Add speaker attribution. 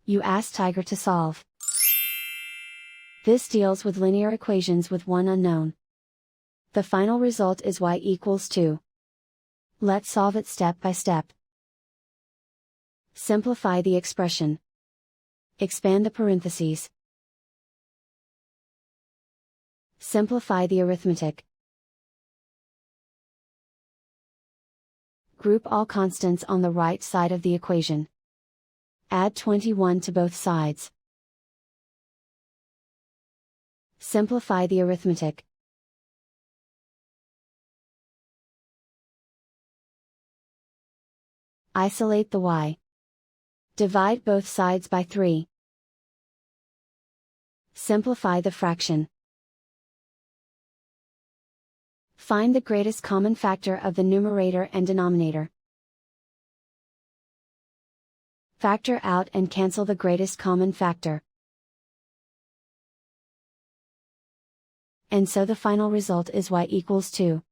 Speaker 1: You ask Tiger to solve. This deals with linear equations with one unknown. The final result is y equals 2. Let's solve it step by step. Simplify the expression. Expand the parentheses. Simplify the arithmetic. Group all constants on the right side of the equation. Add 21 to both sides. Simplify the arithmetic. Isolate the y. Divide both sides by 3. Simplify the fraction. Find the greatest common factor of the numerator and denominator. Factor out and cancel the greatest common factor. And so the final result is y equals 2.